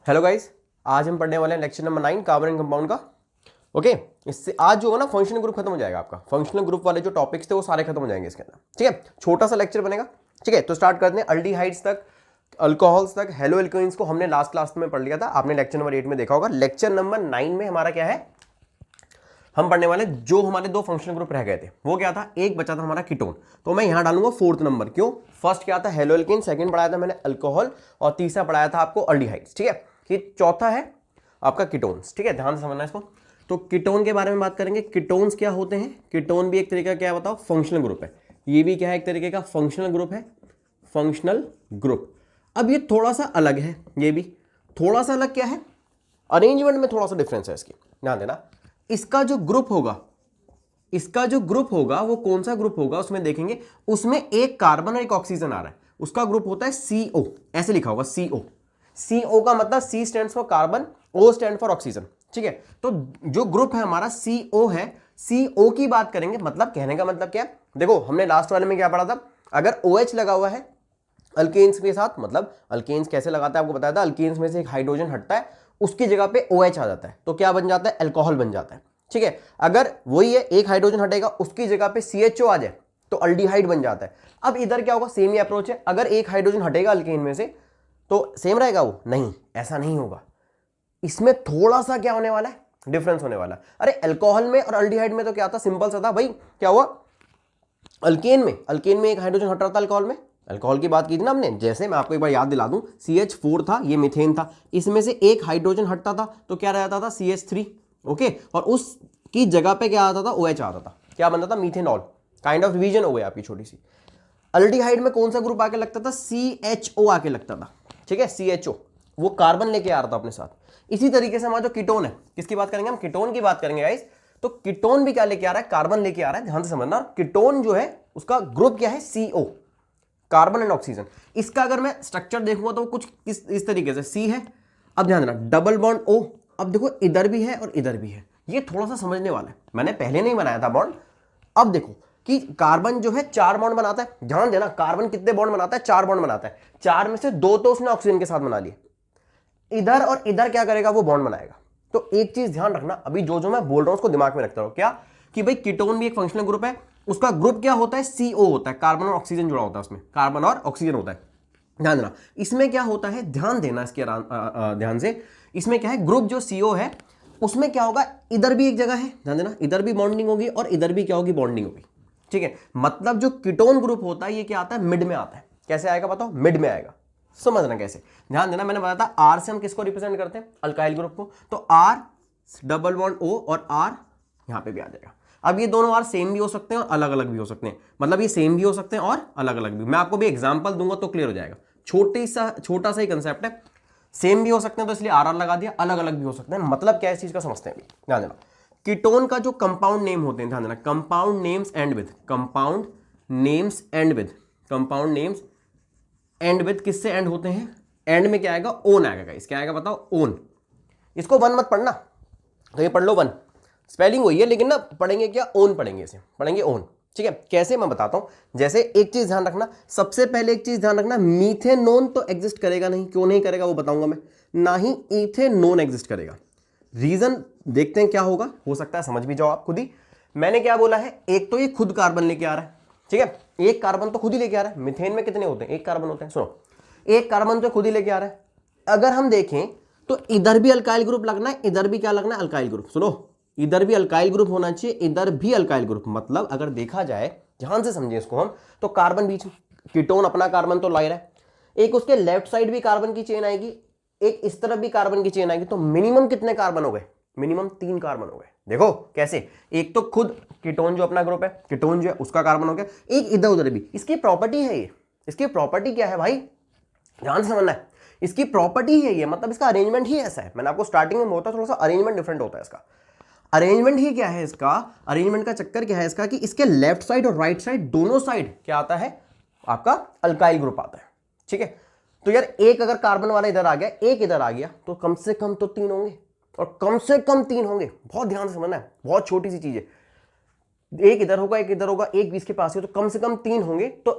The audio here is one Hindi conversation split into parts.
हेलो गाइस, आज हम पढ़ने वाले हैं lecture number 9 carbon and compound का। ओके, इससे आज जो होगा ना फंक्शनल ग्रुप खत्म हो जाएगा। आपका फंक्शनल ग्रुप वाले जो टॉपिक्स थे वो सारे खत्म हो जाएंगे इसके अंदर। ठीक है, छोटा सा लेक्चर बनेगा। ठीक है, तो स्टार्ट करते हैं। अल्डिहाइड्स तक, अल्कोहल्स तक, हेलो एल्केन्स को हमने लास्ट क्लास में पढ़ लिया था। आपने लेक्चर नंबर 8 में देखा होगा। लेक्चर नंबर 9 में हमारा क्या है, हम पढ़ने वाले जो हमारे दो फंक्शनल ग्रुप रह गए थे वो क्या था, एक बचा था हमारा कीटोन। तो मैं यहां डालूंगा 4th नंबर। क्यों? फर्स्ट क्या था, हेलो एल्केन, सेकंड पढ़ाया था मैंने अल्कोहल, और तीसरा पढ़ाया था आपको अल्डिहाइड्स। ठीक है, कि चौथा है आपका कीटोन्स। ठीक है, ध्यान से समझना इसको। तो कीटोन के बारे में बात करेंगे। कीटोन्स क्या होते हैं? कीटोन भी एक तरीका क्या बताओ, फंक्शनल ग्रुप है। ये भी क्या है, एक तरीके का फंक्शनल ग्रुप है, फंक्शनल ग्रुप। अब ये थोड़ा सा अलग है, ये भी थोड़ा सा अलग। क्या है? अरेंजमेंट में थोड़ा सा डिफरेंस है इसकी, ध्यान देना। इसका जो ग्रुप होगा वो कौन सा ग्रुप होगा उसमें देखेंगे। उसमें एक कार्बन और एक ऑक्सीजन आ रहा है, उसका ग्रुप होता है CO। ऐसे लिखा होगा CO। CO का मतलब C stands for carbon, O stand for oxygen. ठीक है, तो जो ग्रुप है हमारा CO है, CO की बात करेंगे। मतलब कहने का मतलब क्या है, देखो हमने लास्ट वाले में क्या पढ़ा था, अगर OH लगा हुआ है अल्केन्स के साथ, मतलब अल्केन्स कैसे लगाता है आपको बताया था। अल्केन्स में से एक हाइड्रोजन हटता है, उसकी जगह पे OH आ जाता है, तो क्या बन जाता है, अल्कोहल बन जाता है। ठीक है, अगर वही है एक हाइड्रोजन हटेगा, उसकी जगह पे CHO आ जाए तो अल्डिहाइड बन जाता है। अब इधर क्या होगा, सेम ही अप्रोच है। अगर एक हाइड्रोजन हटेगा अल्केन में से तो सेम रहेगा वो? नहीं, ऐसा नहीं होगा। इसमें थोड़ा सा क्या होने वाला है, डिफरेंस होने वाला है। अरे अल्कोहल में और अल्डिहाइड में तो क्या था, सिंपल सा था भाई। क्या हुआ, अल्केन में एक हाइड्रोजन हट रहा था। अल्कोहल में, अल्कोहल की बात की थी ना हमने, जैसे मैं आपको एक बार याद दिला दूं, CH4 था, ये मीथेन था, इसमें से एक हाइड्रोजन हटता था तो क्या रहता था, CH3। ओके, और उसकी जगह पे क्या आता था, OH आता था, क्या बनता था, मीथेनॉल। काइंड ऑफ रिवीजन हो गई आपकी छोटी सी। अल्डिहाइड में कौन सा ग्रुप आके लगता था, CHO आके लगता था। ठीक है, CHO वो कार्बन लेके आ रहा था अपने साथ। इसी तरीके से हमारा जो कीटोन है, किसकी बात करेंगे हम, कीटोन की बात करेंगे गाइस। तो कीटोन भी क्या लेके आ रहा है, कार्बन लेके आ रहा है। ध्यान से समझना, कीटोन जो है उसका ग्रुप क्या है, CO, कार्बन एंड ऑक्सीजन। इसका अगर मैं स्ट्रक्चर देखूंगा तो कुछ इस तरीके से C है। अब ध्यान देना, डबल बॉन्ड O। अब देखो इधर भी है और इधर भी है, ये थोड़ा सा समझने वाला है, मैंने पहले नहीं बनाया था बॉन्ड। अब देखो कि कार्बन जो है 4 बॉन्ड बनाता है। ध्यान देना, कार्बन कितने बॉन्ड बनाता है, 4 बॉन्ड बनाता है। 4 में से 2 तो उसने ऑक्सीजन के साथ बना लिए। इधर और इधर क्या करेगा, वो बॉन्ड बनाएगा। तो एक चीज ध्यान रखना, अभी जो जो मैं बोल रहा हूं उसको दिमाग में रखता रहो। क्या कि भाई कीटोन भी एक फंक्शनल ग्रुप है, उसका ग्रुप क्या होता है, CO होता है, कार्बन और ऑक्सीजन जुड़ा होता है, उसमें कार्बन और ऑक्सीजन होता है। ध्यान देना, इसमें क्या होता है, ध्यान देना इसके ध्यान से। इसमें क्या है, ग्रुप जो CO है उसमें क्या होगा, इधर भी एक जगह है, ध्यान देना, इधर भी बॉन्डिंग होगी और इधर भी क्या होगी, बॉन्डिंग होगी। ठीक है, मतलब जो कीटोन ग्रुप होता है ये क्या आता है, मिड में आता है। कैसे आएगा बताओ, मिड में आएगा। समझना कैसे, ध्यान देना, मैंने बताया था R से हम किसको रिप्रेजेंट करते हैं, अल्काइल ग्रुप को। तो R डबल बॉन्ड O और R यहां पे भी आ जाएगा। अब ये दोनों R सेम भी हो सकते हैं और अलग अलग भी हो सकते हैं, मतलब ये सेम भी हो सकते हैं और अलग अलग भी। मैं आपको भी एग्जांपल दूंगा तो क्लियर हो जाएगा। छोटा सा ही कंसेप्ट है। सेम भी हो सकते हैं तो इसलिए RR लगा दिया, अलग अलग भी हो सकते हैं। मतलब क्या इस चीज का समझते हैं, ध्यान देना। कीटोन का जो कंपाउंड नेम होते हैं, ध्यान देना, compound names and with, compound names and with, compound names and with किससे एंड होते हैं, एंड में क्या आएगा, ओन आएगा। गाइस क्या आएगा बताओ, ओन। इसको वन मत पढ़ना, तो ये पढ़ लो वन, स्पेलिंग वही है लेकिन ना पढ़ेंगे क्या, ओन पढ़ेंगे, इसे पढ़ेंगे ओन। ठीक है, कैसे मैं बताता हूं। जैसे एक चीज ध्यान रखना, सबसे पहले एक चीज ध्यान रखना, मीथेनोन तो एग्जिस्ट करेगा नहीं। क्यों नहीं करेगा वो बताऊंगा मैं। ना ही इथेनोन एग्जिस्ट करेगा। रीजन देखते हैं क्या होगा, हो सकता है समझ भी जाओ आप खुद ही। मैंने क्या बोला है, एक तो ये खुद कार्बन लेके आ रहा है। ठीक है, एक कार्बन तो खुद ही लेके आ रहा है। मिथेन में कितने होते हैं, एक कार्बन होते हैं। सुनो, एक कार्बन तो खुद ही लेके आ रहा है। अगर हम देखें तो इधर भी अल्काइल ग्रुप लगना है, इधर भी क्या लगना है, अल्काइल ग्रुप। सुनो, इधर भी अल्काइल ग्रुप होना चाहिए, इधर भी अल्काइल ग्रुप। मतलब अगर देखा जाए, ध्यान से समझे इसको हम, तो कार्बन बीच में, कीटोन अपना कार्बन तो ला रहा है, एक उसके लेफ्ट साइड भी कार्बन की चेन आएगी, एक इस तरफ भी कार्बन की चेन आएगी। तो मिनिमम कितने कार्बन हो गए, मिनिमम 3 कार्बन हो गए। देखो कैसे, एक तो खुद कीटोन जो अपना ग्रुप है, कीटोन जो है उसका कार्बन हो गया, एक इधर उधर भी। इसकी प्रॉपर्टी है ये, इसकी प्रॉपर्टी क्या है भाई, ध्यान से समझना है। इसकी प्रॉपर्टी है ये, मतलब इसका अरेंजमेंट ही ऐसा है। मैंने आपको स्टार्टिंग में बोला, थोड़ा सा अरेंजमेंट डिफरेंट होता है इसका। अरेंजमेंट ही क्या है इसका, अरेंजमेंट का चक्कर क्या है इसका, कि इसके लेफ्ट साइड और राइट साइड दोनों साइड क्या आता है, आपका अल्काइल ग्रुप आता है। ठीक है, तो यार एक अगर कार्बन वाला इधर आ गया, एक इधर आ गया, तो कम से कम तो 3 होंगे, और कम से कम 3 होंगे। बहुत ध्यान से समझना है, बहुत छोटी सी चीज है। एक इधर होगा, एक इधर होगा, एक 20 के पास है, तो कम से कम 3 होंगे। तो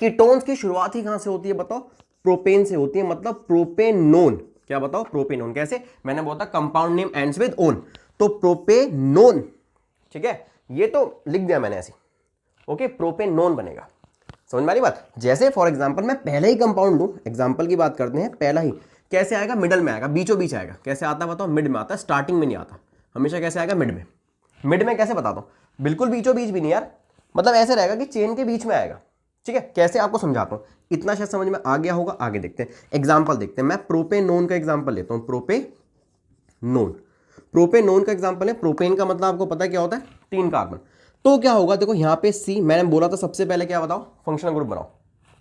कीटोन्स की शुरुआत ही कहां से होती है बताओ, प्रोपेन से होती है, मतलब प्रोपेनोन। क्या बताओ, प्रोपेनोन। कैसे, मैंने बोला compound name ends with own, तो प्रोपेनोन, ठीक है, ये तो लिख दिया मैंने ऐसे, ओके, प्रोपेनोन बनेगा। समझ में आ रही बात। जैसे फॉर एग्जांपल मैं पहले ही कंपाउंड लूं, एग्जांपल की बात करते हैं, पहला ही कैसे आएगा, मिडल में आएगा, बीचों बीच आएगा। कैसे आता है बताओ, मिड में आता है, स्टार्टिंग में नहीं आता, हमेशा कैसे आएगा, मिड में। मिड में कैसे बताता हूं, बिल्कुल बीचों बीच भी नहीं यार, मतलब ऐसे रहेगा कि चेन के बीच में आएगा, ठीक है। कैसे आपको समझाता हूं, इतना शायद समझ में आ गया होगा। आगे देखते हैं, एग्जाम्पल देखते हैं। मैं प्रोपेनोन का एग्जाम्पल लेता हूं, प्रोपेनोन। प्रोपेनोन का एग्जाम्पल है, प्रोपेन का मतलब आपको पता है क्या होता है, 3 कार्बन। तो क्या होगा, देखो यहाँ पे सी, मैंने बोला था सबसे पहले क्या बताओ, फंक्शनल ग्रुप बनाओ,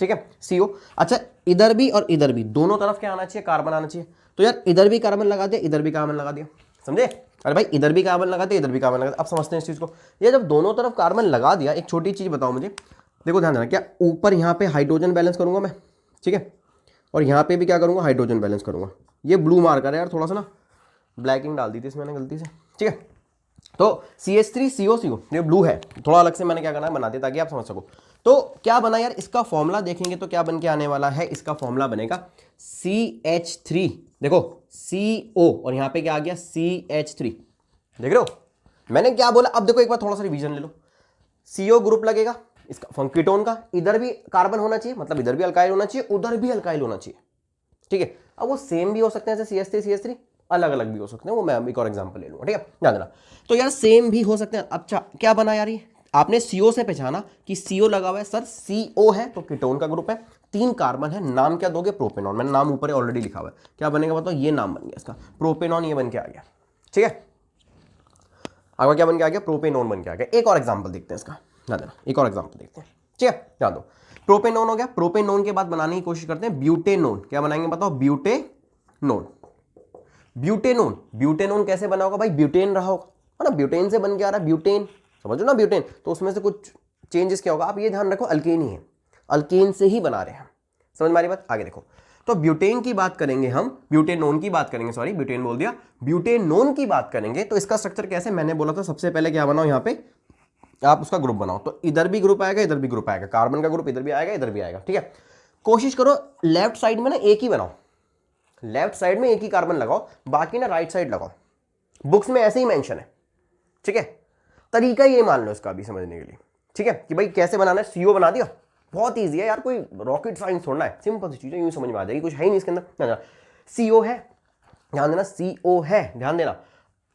ठीक है, CO। अच्छा, इधर भी और इधर भी दोनों तरफ क्या आना चाहिए, कार्बन आना चाहिए। तो यार इधर भी कार्बन लगा दिया, इधर भी कार्बन लगा दिया, समझे। अरे भाई इधर भी कार्बन लगा दिया, इधर भी कार्बन लगा दिया। अब समझते हैं इस चीज को। ये जब दोनों तरफ कार्बन लगा दिया, एक छोटी चीज बताओ मुझे, देखो ध्यान देना, क्या ऊपर यहाँ पे हाइड्रोजन बैलेंस करूंगा मैं, ठीक है, और यहाँ पे भी क्या करूंगा, हाइड्रोजन बैलेंस करूंगा। ये ब्लू मार्कर है यार, थोड़ा सा ना ब्लैकिंग डाल दी थी इसमें मैंने गलती से, ठीक है। तो CH3CO ये ब्लू है, थोड़ा अलग से मैंने क्या करना है, बना दिया ताकि आप समझ सको। तो क्या बना यार, इसका फॉर्मूला देखेंगे तो क्या बन के आने वाला है, इसका फॉर्मूला बनेगा CH3, देखो CO और यहाँ पे क्या आ गया, CH3, देख रहे हो मैंने क्या बोला। अब देखो एक बार थोड़ा सा रिवीजन ले लो। CO ग्रुप लगेगा इसका कीटोन का, इधर भी कार्बन होना चाहिए, मतलब इधर भी अल्काइल होना चाहिए, उधर भी अल्काइल होना चाहिए, ठीक है। अब वो सेम भी हो सकते हैं, जैसे CH3 अलग अलग भी हो सकते हैं, वो मैं एक और एग्जांपल ले लूंगा, ठीक है, ध्यान देना। तो यार सेम भी हो सकते हैं। अच्छा क्या बना यार, ये आपने CO से पहचाना कि CO लगा हुआ है, सर CO है तो कीटोन का ग्रुप है, 3 कार्बन है, नाम क्या दोगे, प्रोपेनॉन। मैंने नाम ऊपर ऑलरेडी लिखा हुआ है, क्या बनेगा बताओ, ये नाम बन गया इसका, प्रोपेनॉन, ये बन के आ गया, ठीक है। आगे क्या बन के आ गया, प्रोपेनॉन बन के आ गया। एक और एग्जाम्पल देखते हैं इसका, ध्यान देना, एक और एग्जाम्पल देखते हैं, ठीक है, ध्यान दो। प्रोपेनॉन हो गया, प्रोपेनॉन के बाद बनाने की कोशिश करते हैं ब्यूटेनॉन। क्या बनाएंगे बताओ, ब्यूटेनॉन। ब्यूटेनॉन, ब्यूटेनॉन कैसे बना होगा भाई, ब्यूटेन रहा होगा, है ना, ब्यूटेन से बन के आ रहा है, ब्यूटेन, समझो ना ब्यूटेन। तो उसमें से कुछ चेंजेस क्या होगा, आप ये ध्यान रखो, अल्केन ही है, अल्केन से ही बना रहे हैं, समझ में आ रही बात। आगे देखो, तो ब्यूटेन की बात करेंगे हम, ब्यूटेनॉन की बात करेंगे, सॉरी ब्यूटेन बोल दिया, ब्यूटेनॉन की बात करेंगे। तो इसका स्ट्रक्चर कैसे, मैंने बोला था सबसे पहले क्या बनाओ, यहाँ पे आप उसका ग्रुप बनाओ। तो इधर भी ग्रुप आएगा, इधर भी ग्रुप आएगा, कार्बन का ग्रुप इधर भी आएगा, इधर भी आएगा, ठीक है। कोशिश करो लेफ्ट साइड में ना एक ही बनाओ, लेफ्ट साइड में एक ही कार्बन लगाओ, बाकी ना राइट साइड लगाओ। बुक्स में ऐसे ही मेंशन है, ठीक है। तरीका ये मान लो इसका भी समझने के लिए, ठीक है, कि भाई कैसे बनाना है। CO बना दिया, बहुत ईजी है यार, कोई रॉकेट साइंस छोड़ना है, सिंपल सी चीज है, यूं समझ में आ जाएगी, कुछ है ही नहीं इसके अंदर। CO है, ध्यान देना, CO है, ध्यान देना,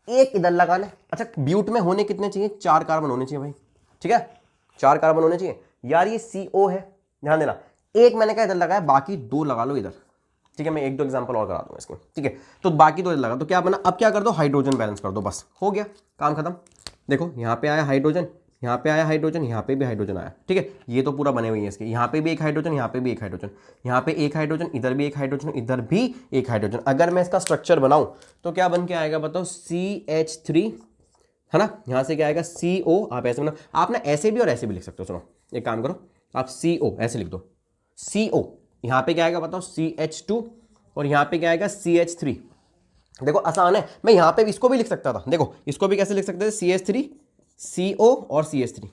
एक इधर लगाना है। अच्छा ब्यूट में होने कितने चाहिए, 4 कार्बन होने चाहिए भाई, ठीक है, 4 कार्बन होने चाहिए यार। ये CO है, ध्यान देना, एक मैंने कहा इधर लगाया, बाकी 2 लगा लो इधर, ठीक है। मैं 1-2 एग्जांपल और करा दूंगा इसके, ठीक है। तो बाकी 2 लगा, तो क्या बना, अब क्या कर दो, हाइड्रोजन बैलेंस कर दो, बस हो गया काम खत्म। देखो यहाँ पे आया हाइड्रोजन, यहाँ पे आया हाइड्रोजन, यहाँ पे भी हाइड्रोजन आया, ठीक है। ये तो पूरा बने हुए हैं इसके, यहाँ पे भी एक हाइड्रोजन, यहाँ पे भी एक हाइड्रोजन, यहाँ पे एक हाइड्रोजन, इधर भी एक हाइड्रोजन, इधर भी एक हाइड्रोजन। अगर मैं इसका स्ट्रक्चर बनाऊं तो क्या बन के आएगा बताओ, CH3, है ना, यहाँ से क्या आएगा, CO। आप ऐसे बना, आप ना ऐसे भी और ऐसे भी लिख सकते हो। सुनो एक काम करो, आप CO ऐसे लिख दो, CO, यहाँ पे क्या आएगा बताओ, CH2, और यहाँ पे क्या आएगा, CH3। देखो आसान है, मैं यहाँ पे इसको भी लिख सकता था, देखो इसको भी कैसे लिख सकते थे, CH3, CO और CH3,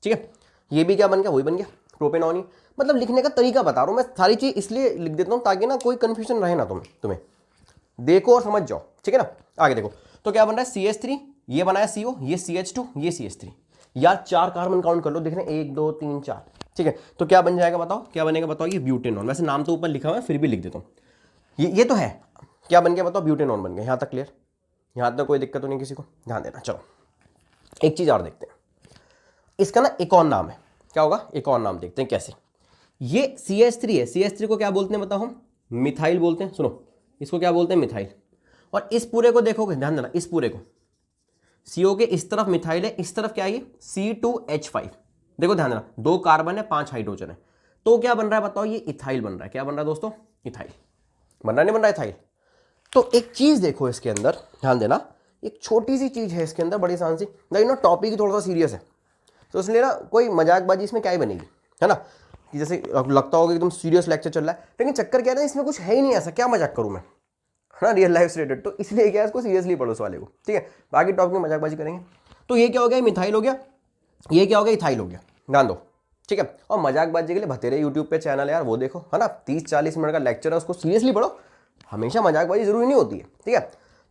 ठीक है। ये भी क्या बन गया, वही बन गया, प्रोपेनॉन ही। मतलब लिखने का तरीका बता रहा हूँ मैं, सारी चीज इसलिए लिख देता हूँ ताकि ना कोई कंफ्यूजन रहे ना तुम्हें देखो और समझ जाओ, ठीक है ना। आगे देखो, तो क्या बन रहा है, CH3, ये बनाया CO, ये CH2, ये CH3, यार 4 कार्बन काउंट कर लो, देख रहे हैं 1 2 3 4, ठीक है। तो क्या बन जाएगा बताओ, क्या बनेगा बताओ, ये ब्यूटेनॉन। वैसे नाम तो ऊपर लिखा हुआ है, फिर भी लिख देता हूँ, ये तो है, क्या बन गया बताओ, ब्यूटेनॉन बन गया। यहाँ तक क्लियर, यहाँ तक कोई दिक्कत तो नहीं किसी को, ध्यान देना। चलो एक चीज और देखते हैं, इसका ना एक और नाम है, क्या होगा, एक और नाम देखते हैं कैसे। ये CH3 है, CH3 को क्या बोलते हैं बताओ हम, मिथाइल बोलते हैं। सुनो इसको क्या बोलते हैं, मिथाइल। और इस पूरे को देखोगे, ध्यान देना, इस पूरे को, CO के इस तरफ मिथाइल है, इस तरफ क्या है, ये C2H5। देखो ध्यान देना, 2 कार्बन है, 5 हाइड्रोजन है, तो क्या बन रहा है बताओ, ये इथाइल बन रहा है। क्या बन रहा है दोस्तों, इथाइल बन रहा, नहीं बन रहा इथाइल। तो एक चीज देखो इसके अंदर, ध्यान देना, एक छोटी सी चीज है इसके अंदर, बड़ी आसान सी, लेकिन ना टॉपिक थोड़ा सा सीरियस है, तो इसलिए ना कोई मजाकबाजी इसमें क्या ही बनेगी, है ना, कि जैसे लगता होगा एकदम सीरियस लेक्चर चल रहा है, लेकिन चक्कर क्या है ना, इसमें कुछ है ही नहीं ऐसा, क्या मजाक करूं मैं, है ना, रियल लाइफ से रिलेटेड। तो इसलिए क्या है, इसको सीरियसली पढ़ो उस वाले को, ठीक है। बाकी टॉपिक में मजाकबाजी करेंगे। तो ये क्या हो गया, मिथाइल हो गया, ये क्या हो गया, इथाइल हो गया, ध्यान दो, ठीक है। और मजाकबाजी के लिए बतेरे यूट्यूब पे चैनल है यार, वो देखो, है ना, 30-40 मिनट का लेक्चर है, उसको सीरियसली पढ़ो, हमेशा मजाकबाजी जरूरी नहीं होती है, ठीक है।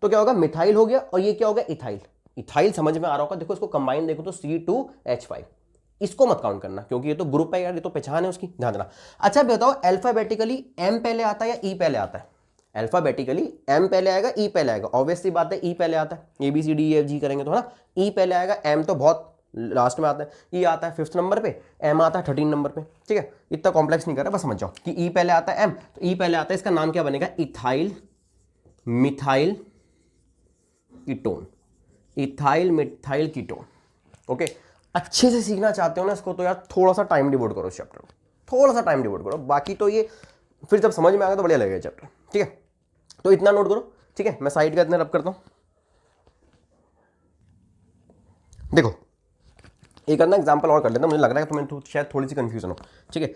तो क्या होगा, मिथाइल हो गया, और ये क्या होगा, इथाइल। इथाइल समझ में आ रहा होगा, देखो इसको कंबाइन देखो तो C2H5, इसको मत काउंट करना क्योंकि ये तो ग्रुप है यार, ये तो पहचान है उसकी, ध्यान देना। अच्छा बताओ, अल्फाबेटिकली M पहले आता है या E पहले आता है? अल्फाबेटिकली M पहले आएगा, E पहले आएगा, ऑब्वियसली बात है E पहले आता है, ABCDEFG करेंगे तो है ना, E पहले आएगा, M तो बहुत लास्ट में आता है, E आता है 5th नंबर पे, M आता है 13 नंबर पे, ठीक है। इतना कॉम्प्लेक्स नहीं कर रहा, बस समझ जाओ कि E पहले आता है, M तो E पहले आता है, इसका नाम क्या बनेगा, ethyl methyl ketone, ethyl methyl ketone. Okay, अच्छे से सीखना चाहते हो ना इसको तो यार थोड़ा सा टाइम डिवोट करो इस चैप्टर को, थोड़ा सा टाइम डिवोट करो, बाकी तो ये फिर जब समझ में आएगा तो बढ़िया लगेगा चैप्टर, ठीक है। तो इतना नोट करो, ठीक है। मैं साइड का इतना रब करता हूं। देखो एक अन्य एग्जांपल और कर लेता हूं, मुझे लग रहा है तुम्हें तो शायद थोड़ी सी कंफ्यूजन हो, ठीक है।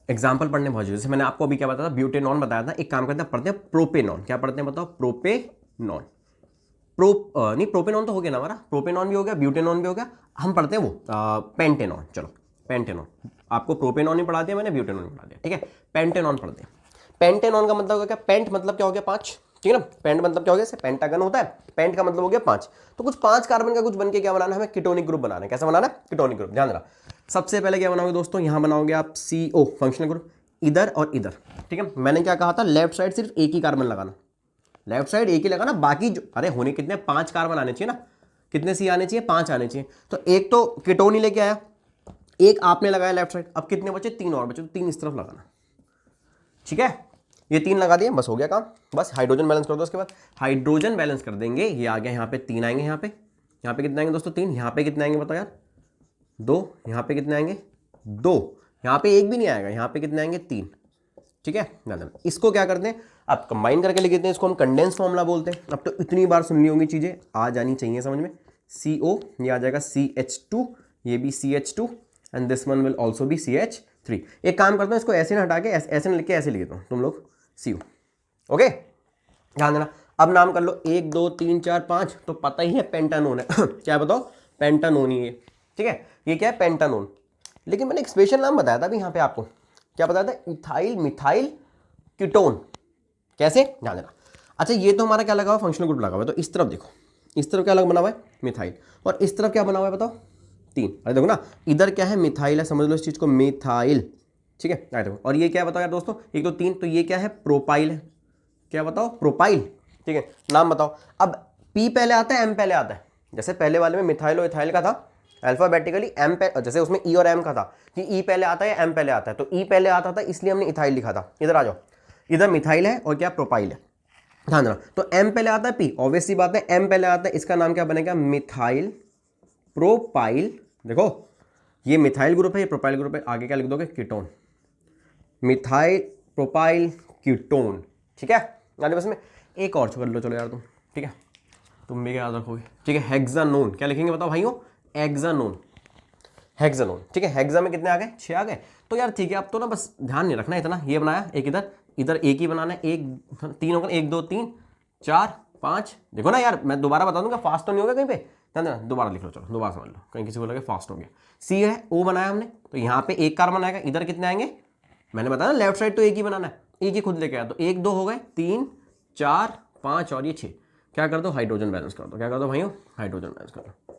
एग्जांपल पढ़ने बहुत जरूरी, जैसे मैंने आपको अभी क्या बताया था, ब्यूटेनॉन बताया था, एक काम करते हैं पढ़ते हैं प्रोपेनॉन। क्या पढ़ते हैं बताओ, प्रोपेनॉन। नहीं प्रोपेनॉन तो हो गया ना हमारा, प्रोपेनॉन भी हो गया, ब्यूटेनॉन भी हो गया, हम पढ़ते हैं वो पेंटेनॉन। चलो पेंटेनॉन, आपको प्रोपेनॉन ही पढ़ा दिया मैंने, ब्यूटेनॉन ही पढ़ा दिया, ठीक है। पेंटेनॉन पढ़ते हैं। पेंटेनॉन का मतलब क्या, पेंट मतलब क्या हो गया, 5, ठीक है ना। पेंट मतलब क्या हो गया, जैसे पेंटागन होता है, पेंट का मतलब हो गया 5, तो कुछ 5 कार्बन का कुछ बन के क्या बनाना है, हमें कीटोनिक ग्रुप बनाना है। कैसा बनाना है, कीटोनिक ग्रुप, ध्यान देना। सबसे पहले क्या बनाओगे दोस्तों, यहां बनाओगे आप CO फंक्शनल ग्रुप, इधर और इधर, ठीक है। मैंने क्या कहा था, लेफ्ट साइड सिर्फ एक ही कार्बन लगाना, लेफ्ट साइड एक ही लगाना, बाकी जो अरे होने कितने 5 कार्बन आने चाहिए ना, कितने C आने चाहिए, 5 आने चाहिए। तो एक तो कीटोन ही लेके आया, एक आपने लगाया लेफ्ट साइड, अब कितने बचे, 3 और बचे, तो 3 इस तरफ लगाना, ठीक है। ये 3 लगा दिए, बस हो गया काम। बस हाइड्रोजन बैलेंस कर दो, उसके बाद हाइड्रोजन बैलेंस कर देंगे, ये आ गया, यहाँ पे 3 आएंगे, यहाँ पे कितने आएंगे दोस्तों, 3, यहाँ पे कितने आएंगे बताओ यार, 2, यहाँ पे कितने आएंगे, 2, यहाँ पे एक भी नहीं आएगा, यहाँ पे कितने आएंगे, 3, ठीक है। इसको क्या करते हैं, अब कंबाइन करके लिख देते हैं, इसको हम कंडेंस फॉर्मूला बोलते हैं। अब तो इतनी बार सुननी होंगी, चीजें आ जानी चाहिए समझ में। CO ये आ जाएगा CH2, ये भी CH2, and this one will also be CH3। एक काम करता हूँ, इसको ऐसे ना हटा के ऐसे लिख के ऐसे लिख देता हूँ, तुम लोग CO, ओके, ध्यान देना। अब नाम कर लो 1 2 3 4 5, तो पता ही है पेंटानोन है क्या बताओ, पेंटानोन ही है, ठीक है। ये क्या है, पेंटानोन। लेकिन मैंने एक स्पेशल नाम बताया था अभी यहाँ पे आपको, क्या बताया था, इथाइल मिथाइल कीटोन। कैसे, ध्यान देना। अच्छा ये तो हमारा क्या लगा हुआ, फंक्शनल ग्रुप लगा हुआ है, तो इस तरफ देखो, इस तरफ क्या अलग बना हुआ है, मिथाइल, और इस तरफ क्या बना हुआ है बताओ, 3। अरे देखो ना, इधर क्या है, मिथाइल है, समझ लो इस चीज को, मिथाइल, ठीक है। देखो, और ये क्या बताओ यार दोस्तों, एक तो 3, तो ये क्या है, प्रोपाइल है। क्या बताओ, प्रोपाइल, ठीक है। नाम बताओ। अब P पहले आता है, M पहले आता है, जैसे पहले वाले में मिथाइल और इथाइल का था, अल्फाबेटिकली M पे, जैसे उसमें E और M का था कि E पहले आता है या M पहले आता है, तो E पहले आता था इसलिए हमने इथाइल लिखा था। इधर आ जाओ, इधर मिथाइल है और क्या, प्रोपाइल है, ध्यान देना। तो M पहले आता है, P ऑब्वियस सी बात है, M पहले आता है, इसका नाम क्या बनेगा, मिथाइल प्रोपाइल। देखो ये मिथाइल ग्रुप है, ये प्रोपाइल ग्रुप है, आगे क्या लिख दोगे, कीटोन, मिथाइल प्रोपाइल कीटोन, ठीक है। यानी बस में एक और कर लो, चलो यार तुम, ठीक है, तुम भी याद रखोगे, ठीक है। हेक्सानोन, क्या लिखेंगे बताओ भाइयों, हेक्सानोन, हेक्सानोन, ठीक है। हेक्सा में कितने आ गए, 6 आ गए, तो यार ठीक है। अब तो ना बस ध्यान नहीं रखना इतना, ये बनाया एक इधर, इधर एक ही बनाना है, एक 3 होगा, 1 2 3 4 5, देखो ना यार मैं दोबारा बता दूंगा, फास्ट तो नहीं होगा कहीं पे, ध्यान देना, दोबारा लिख लो, चलो दोबारा समझ लो, कहीं किसी को लगे फास्ट हो गया। C है, O बनाया हमने, तो यहाँ पे एक कार्बन आएगा, इधर कितने आएंगे, मैंने बताया ना लेफ्ट साइड तो एक ही बनाना है, एक ही खुद लेके आया, तो 1 2 हो गए, 3 4 5 और ये 6, क्या कर दो, हाइड्रोजन बैलेंस कर दो, क्या कर दो भाइयों, हाइड्रोजन बैलेंस कर दो,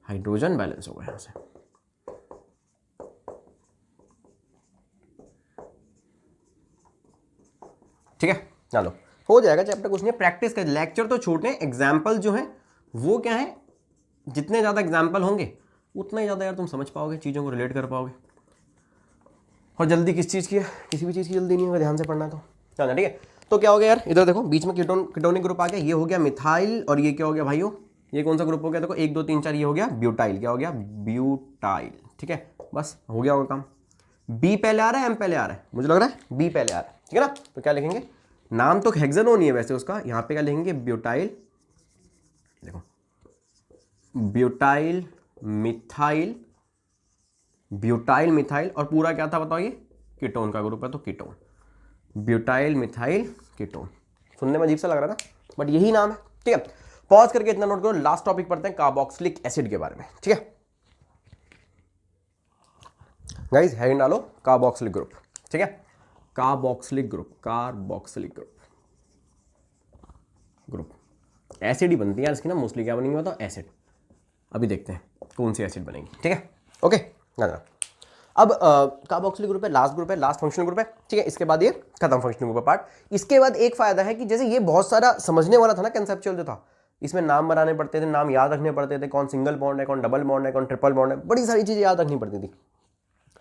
हाइड्रोजन बैलेंस हो गया यहाँ से, ठीक है। चलो हो जाएगा चैप्टर, कुछ नहीं, प्रैक्टिस कर, लेक्चर तो छोटे हैं, एग्जाम्पल जो है वो क्या है, जितने ज़्यादा एग्जाम्पल होंगे उतना ही ज़्यादा यार तुम समझ पाओगे, चीज़ों को रिलेट कर पाओगे। और जल्दी किस चीज़ की है, किसी भी चीज़ की जल्दी नहीं होगा, ध्यान से पढ़ना तो चलना, ठीक है। तो क्या हो गया यार, इधर देखो बीच में कीटोनिक ग्रुप आ गया, ये हो गया मिथाइल, और ये क्या हो गया भाइयों, ये कौन सा ग्रुप हो गया, देखो 1 2 3 4, ये हो गया ब्यूटाइल, क्या हो गया, ब्यूटाइल, ठीक है। बस हो गया होगा काम। बी पहले आ रहा है, M पहले आ रहा है, मुझे लग रहा है बी पहले आ रहा है, ठीक है ना। तो क्या लिखेंगे, नाम तो हेक्सानोन ही है वैसे उसका, यहाँ पे क्या लिखेंगे, ब्यूटाइल, देखो ब्यूटाइल मिथाइल, ब्यूटाइल मिथाइल, और पूरा क्या था बताओ, ये कीटोन का ग्रुप है, तो कीटोन, ब्यूटाइल मिथाइल कीटोन। सुनने में अजीब सा लग रहा है ना, बट यही नाम है, ठीक है। पॉज करके इतना नोट करो, लास्ट टॉपिक पढ़ते हैं कार्बोक्सिलिक एसिड के बारे में, ठीक है गाइस, हेडिंग डालो कार्बोक्सिलिक ग्रुप, ठीक है, carboxylic group, carboxylic group, group. Acid ही बनती है यार इसकी ना मोस्टली, क्या बनेंगे बताओ, एसिड। अभी देखते हैं कौन सी एसिड बनेगी, ठीक है, ओके। अब कार्बोक्सिलिक ग्रुप है, लास्ट ग्रुप है, लास्ट फंक्शनल ग्रुप है, ठीक है। इसके बाद ये खत्म फंक्शनल ग्रुप का पार्ट। इसके बाद एक फायदा है कि जैसे ये बहुत सारा समझने वाला था ना, कंसेप्चुअल जो था, इसमें नाम बनाने पड़ते थे, नाम याद रखने पड़ते थे, कौन सिंगल बॉन्ड है, कौन डबल बॉन्ड है, कौन ट्रिपल बॉन्ड है, बड़ी सारी चीजें याद रखनी पड़ती थी।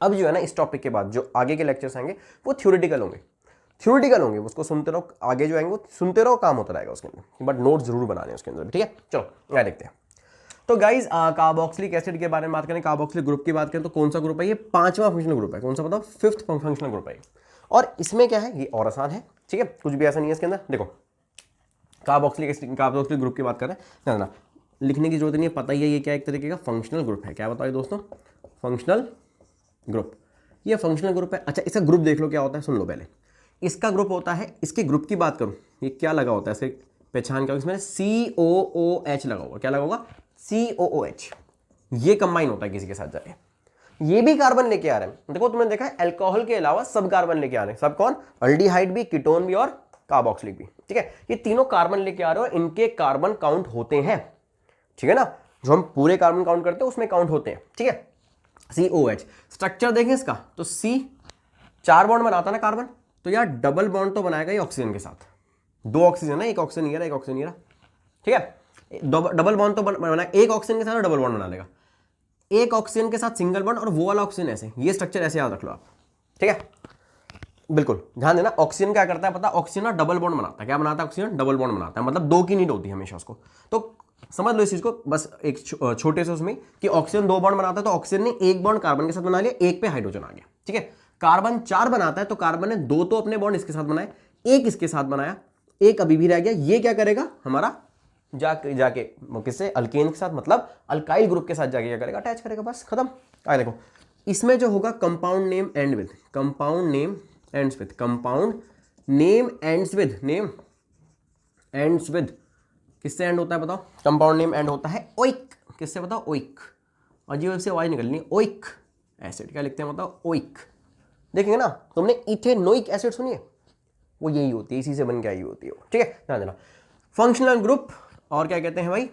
अब जो है ना, इस टॉपिक के बाद जो आगे के लेक्चर्स आएंगे वो थ्योरेटिकल होंगे, थ्योरेटिकल होंगे, उसको सुनते रहो, आगे जो आएंगे वो सुनते रहो, काम होता रहेगा उसके अंदर, बट नोट जरूर बनाने उसके अंदर, ठीक है। चलो यहाँ देखते हैं। तो गाइज कार्बोक्सिलिक एसिड के बारे में बात करें, कार्बोक्सिलिक ग्रुप की बात करें तो कौन सा ग्रुप है ये, 5वां फंक्शनल ग्रुप है। कौन सा बताओ, 5th फंक्शनल ग्रुप है। और इसमें क्या है, ये और आसान है, ठीक है, कुछ भी ऐसा नहीं है इसके अंदर। देखो कार्बोक्सिलिक ग्रुप की बात करें ना, लिखने की जरूरत नहीं है, पता ही है ये क्या एक तरीके का फंक्शनल ग्रुप है। क्या बताओ दोस्तों, फंक्शनल ग्रुप, ये फंक्शनल ग्रुप है। अच्छा, इसका ग्रुप देख लो क्या होता है, सुन लो पहले। इसका ग्रुप होता है, इसके ग्रुप की बात करूं, ये क्या लगा होता है, इसके पहचान क्या होगी, इसमें COOH लगा होगा। क्या लगा होगा, COOH। ये कंबाइन होता है किसी के साथ जाके, ये भी कार्बन लेके आ रहे हैं। देखो तुमने देखा है अल्कोहल के अलावा सब कार्बन लेके आ रहे हैं। सब कौन, अल्डिहाइड भी, कीटोन भी और कार्बोक्सिलिक भी, ठीक है। ये तीनों कार्बन लेके आ रहे हो, इनके कार्बन काउंट होते हैं, ठीक है ना। जो हम पूरे कार्बन काउंट करते हैं उसमें काउंट होते हैं, ठीक है। COH स्ट्रक्चर देखें इसका, तो C 4 बॉन्ड बनाता है ना कार्बन, तो यार डबल बॉन्ड तो बनाएगा ये ऑक्सीजन के साथ। 2 ऑक्सीजन है, एक ऑक्सीजन ये रहा, एक ऑक्सीजन ये रहा, ठीक है। डबल बॉन्ड तो बना, एक ऑक्सीजन के साथ डबल बॉन्ड बना लेगा, एक ऑक्सीजन के साथ सिंगल बॉन्ड, और वो वाला ऑक्सीजन ऐसे। ये स्ट्रक्चर ऐसे याद रख लो आप, ठीक है, बिल्कुल ध्यान देना। ऑक्सीजन क्या करता है पता, ऑक्सीजन ना डबल बॉन्ड बनाता है। क्या बनाता है ऑक्सीजन, डबल बॉन्ड बनाता है, मतलब 2 की नीड होती है हमेशा उसको। तो समझ लो इस चीज को बस एक छोटे से उसमें, कि ऑक्सीजन 2 बॉन्ड बनाता है, तो ऑक्सीजन ने 1 बॉन्ड कार्बन के साथ बना लिया, एक पे हाइड्रोजन आ गया, ठीक है। कार्बन 4 बनाता है, तो कार्बन ने 2 तो अपने बॉन्ड इसके साथ बनाए, एक इसके साथ बनाया, एक अभी भी रह गया। ये क्या करेगा हमारा, जाके किससे, अल्केन के साथ, मतलब अल्काइल ग्रुप के साथ जाके क्या करेगा, अटैच करेगा, बस खत्म। आगे देखो इसमें जो होगा, compound name and with, compound name ends with, compound name ends with, name ends with किससे एंड होता है बताओ, कंपाउंड नेम एंड होता है ओइक। किससे बताओ, ओइक। अजीब से आवाज निकलनी, ओइक एसिड। क्या लिखते हैं बताओ, ओइक। देखेंगे ना, तुमने इथेनोइक एसिड सुनी है, वो यही होती है, इसी से बन के आई होती है, ठीक है, ध्यान देना। फंक्शनल ग्रुप और क्या कहते हैं भाई,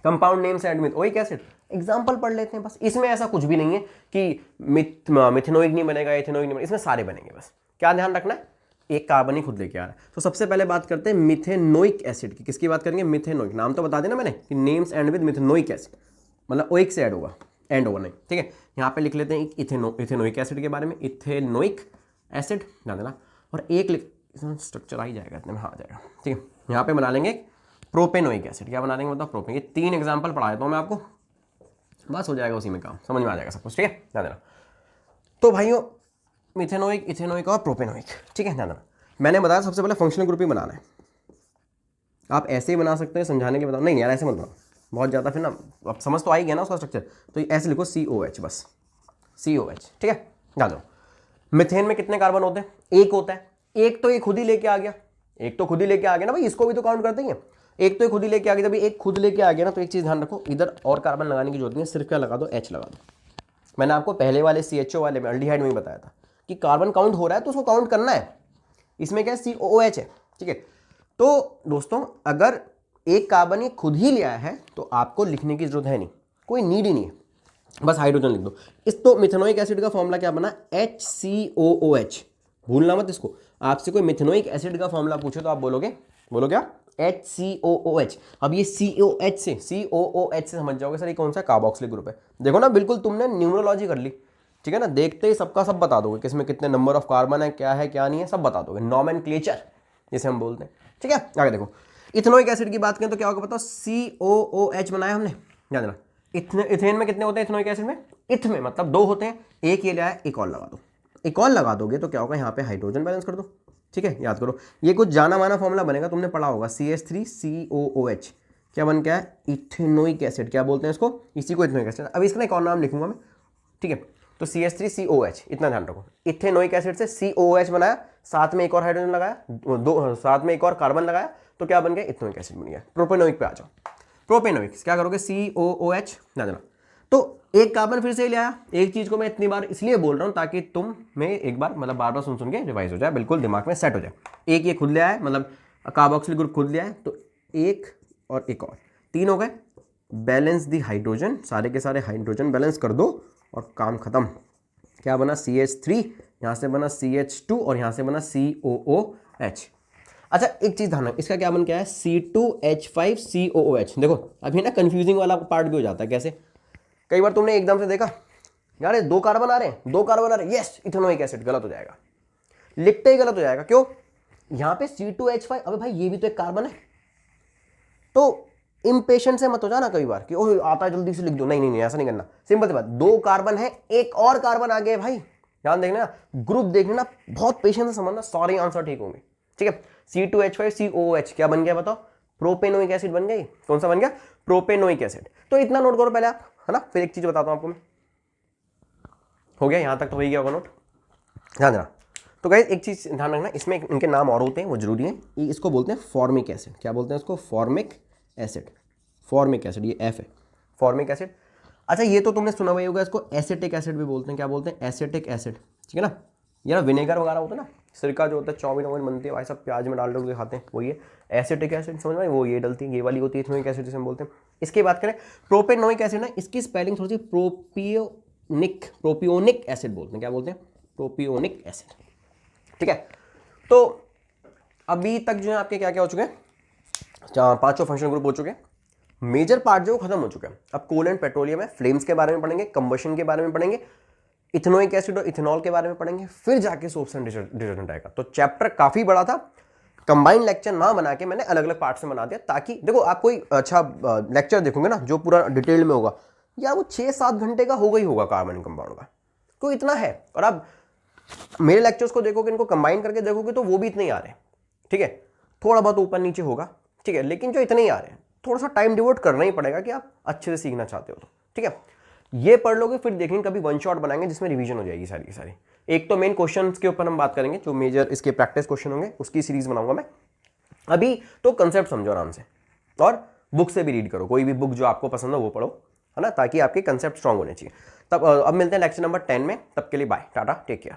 compound names and with oic acid. Example पढ़ लेते हैं बस। इसमें ऐसा कुछ भी नहीं है कि मिथेनोइक नहीं बनेगा, इथेनोइक नहीं बनेगा, इसमें सारे बनेंगे। बस क्या ध्यान रखना है, एक कार्बन ही खुद लेके आ रहा है। तो सबसे पहले बात करते हैं मिथेनोइक एसिड की। किसकी बात करेंगे, मिथेनोइक। नाम तो बता देना मैंने कि names and with methanoic acid, मतलब ओइक से ऐड होगा, एंड होगा नहीं, ठीक है। यहाँ पे लिख लेते हैं इथेनोइक एसिड के बारे में, इथेनोइक एसिड ध्यान देना। और एक स्ट्रक्चर आ ही जाएगा इतने में, हाँ आ जाएगा, ठीक है। यहाँ पे बना लेंगे प्रोपेनोइक एसिड। क्या बना लेंगे बताओ, प्रोपेन। ये 3 एग्जाम्पल पढ़ा देता हूँ मैं आपको, बस हो जाएगा उसी में काम, समझ में आ जाएगा सब कुछ, ठीक है, ध्यान देना। तो भाइयों मिथेनोइक, इथेनोइक और प्रोपेनोइक, ठीक है, ध्यान देना। मैंने बताया सबसे पहले फंक्शनल ग्रुप ही बनाना है। आप ऐसे ही बना सकते हैं, समझाने के बताओ, नहीं यार ऐसे मत बनाओ, बहुत ज़्यादा फिर ना, अब समझ तो आ ही गया ना उसका स्ट्रक्चर। तो ऐसे लिखो COH, बस COH, ठीक है, ध्यान दो। मिथेन में कितने कार्बन होते हैं, एक होता है। एक तो ये खुद ही लेके आ गया, एक तो खुद ही लेके आ गया ना भाई, इसको भी तो काउंट करते हैं। एक तो ये खुद ही लेके आ गया, जब एक खुद लेके आ गया ना, तो एक चीज़ ध्यान रखो, इधर और कार्बन लगाने की जरूरत नहीं है, सिर्फ क्या लगा दो, H लगा दो। मैंने आपको पहले वाले CHO वाले में, अल्डिहाइड में ही बताया था कि कार्बन काउंट हो रहा है तो उसको काउंट करना है। इसमें क्या COOH है, ठीक है। तो दोस्तों अगर एक कार्बन ये खुद ही लिया है तो आपको लिखने की जरूरत है नहीं, कोई नीड ही नहीं है, बस हाइड्रोजन लिख दो। इस तो मिथेनोइक एसिड का फॉर्मूला क्या बना, HCOOH, भूलना मत इसको। आपसे कोई मिथेनोइक एसिड का फॉर्मूला पूछे तो आप बोलोगे, बोलो क्या, HCOOH। अब ये COOH से समझ जाओगे सर ये कौन सा कार्बोक्सिलिक ग्रुप है। देखो ना, बिल्कुल तुमने न्यूमरोलॉजी कर ली, ठीक है ना, देखते ही सबका सब बता दोगे, किसमें कितने नंबर ऑफ कार्बन है क्या नहीं है, सब बता दोगे, नॉमेनक्लेचर जिसे हम बोलते हैं, ठीक है। आगे देखो, इथेनोइक एसिड की बात करें तो क्या होगा बताओ, COOH बनाया हमने, ध्यान देना। इथेन में कितने होते हैं इथेनोइक एसिड में, इथ में मतलब 2 होते हैं, एक ये लिया है, एक और लगा दो। एक और लगा दोगे तो क्या होगा, यहाँ पे हाइड्रोजन बैलेंस कर दो, ठीक है। याद करो, ये कुछ जाना माना फॉर्मूला बनेगा, तुमने पढ़ा होगा, CH3COOH क्या बन गया है, इथेनोइक एसिड। क्या बोलते हैं इसको, इसी को इथेनोइक एसिड। अब इसका एक और नाम लिखूंगा मैं, ठीक है। तो CH3COH, इतना ध्यान रखो, इथेनोइक एसिड से COOH बनाया, साथ में एक और हाइड्रोजन लगाया, साथ में एक और कार्बन लगाया, तो क्या बन गया, इथेनोइक एसिड बन गया। प्रोपेनोइक पे आ जाओ। प्रोपेनोइक क्या करोगे, COOH ध्यान देना। तो एक कार्बन फिर से ले आया। एक चीज को मैं इतनी बार इसलिए बोल रहा हूं ताकि तुम में एक बार मतलब बार बार सुन के रिवाइज हो जाए, बिल्कुल दिमाग में सेट हो जाए। एक ये खुद ले आया, मतलब कार्बोक्सिल ग्रुप खुद लिया है तो एक और एक और, 3 हो गए। बैलेंस दी हाइड्रोजन, सारे के सारे हाइड्रोजन बैलेंस कर दो और काम खत्म। क्या बना? CH3, यहाँ से बना CH2 और यहाँ से बना COOH। अच्छा एक चीज़ ध्यान रखना, इसका क्या बन गया है? C2H5COOH। देखो अभी ना कंफ्यूजिंग वाला पार्ट भी हो जाता है। कैसे? कई बार तुमने एकदम से देखा यार 2 कार्बन आ रहे हैं, 2 कार्बन आ रहे हैं, यस इथेनोइक एसिड, गलत हो जाएगा, लिखते ही गलत हो जाएगा। क्यों? यहाँ पे C2H5, अबे भाई ये भी तो एक कार्बन है। तो इम्पेशेंट से मत हो जाना कई बार कि ओह आता है जल्दी से लिख दो, नहीं नहीं नहीं ऐसा नहीं करना। सिंपल सी बात, 2 कार्बन है, एक और कार्बन आ गया भाई, ध्यान देखना, ग्रुप देखना, बहुत पेशेंस से समझना, सारे आंसर ठीक होंगे। ठीक है, C2H5COOH क्या बन गया बताओ? प्रोपेनोइक एसिड बन गई। कौन सा बन गया? Propanoic acid. तो इतना नोट करो पहले आप, है ना, फिर एक चीज बताता हूं आपको मैं। हो गया यहां तक तो हो ही गया होगा नोट, ध्यान देना। तो गाइस एक चीज ध्यान रखना, इसमें इनके नाम और होते हैं, वो जरूरी है। इसको बोलते हैं फॉर्मिक एसिड। क्या बोलते हैं इसको? Formic acid. फॉर्मिक एसिड, ये एफ है, फॉर्मिक एसिड। अच्छा ये तो तुमने सुना हुआ होगा, इसको एसिटिक एसिड भी बोलते हैं। क्या बोलते हैं? Acetic acid. ठीक है ना, ये ना विनेगर वगैरह होता है ना, सिरका जो होता है, चाउमीन वाउमीन बनती है भाई सब प्याज में डाल के खाते हैं, वो ये एसिटिक एसिड, समझ में? वो ये डलती है, ये वाली होती है इथेनोइक एसिड जिसे हम बोलते हैं। इसकी बात करें प्रोपेनोइक एसिड ना, इसकी स्पेलिंग थोड़ी सी प्रोपियोनिक एसिड बोलते हैं। क्या बोलते हैं? Propionic acid. ठीक है, तो अभी तक जो है आपके क्या क्या हो चुके हैं? 5 फंक्शनल ग्रुप हो चुके हैं। मेजर पार्ट जो खत्म हो चुका है। अब कोल एंड पेट्रोलियम है, फ्लेम्स के बारे में पढ़ेंगे, कंबशन के बारे में पढ़ेंगे, इथेनोइक एसिड और इथेनॉल के बारे में पढ़ेंगे, फिर जाके सोप्स एंड डिटर्जेंट आएगा। तो चैप्टर काफी बड़ा था, कंबाइंड लेक्चर ना बना के मैंने अलग अलग पार्ट में बना दिया, ताकि देखो आप कोई अच्छा लेक्चर देखोगे ना जो पूरा डिटेल में होगा, यार वो 6-7 घंटे का होगा ही होगा कार्बन कंपाउंड का, कोई इतना है। और आप मेरे लेक्चर्स को देखोगे, इनको कंबाइन करके देखोगे तो वो भी इतने ही आ रहे हैं। ठीक है, थोड़ा बहुत ऊपर नीचे होगा, ठीक है, लेकिन जो इतने ही आ रहे हैं, थोड़ा सा टाइम डिवोट करना ही पड़ेगा कि आप अच्छे से सीखना चाहते हो तो। ठीक है, ये पढ़ लोगे, फिर देखेंगे कभी वन शॉट बनाएंगे जिसमें रिवीजन हो जाएगी सारी की सारी। एक तो मेन क्वेश्चन के ऊपर हम बात करेंगे, जो मेजर इसके प्रैक्टिस क्वेश्चन होंगे उसकी सीरीज बनाऊंगा मैं। अभी तो कंसेप्ट समझो आराम से, और बुक से भी रीड करो, कोई भी बुक जो आपको पसंद हो वो पढ़ो, है ना, ताकि आपके कंसेप्ट स्ट्रांग होने चाहिए। तब अब मिलते हैं लेक्चर नंबर 10 में, तब के लिए बाय, टाटा, टेक केयर।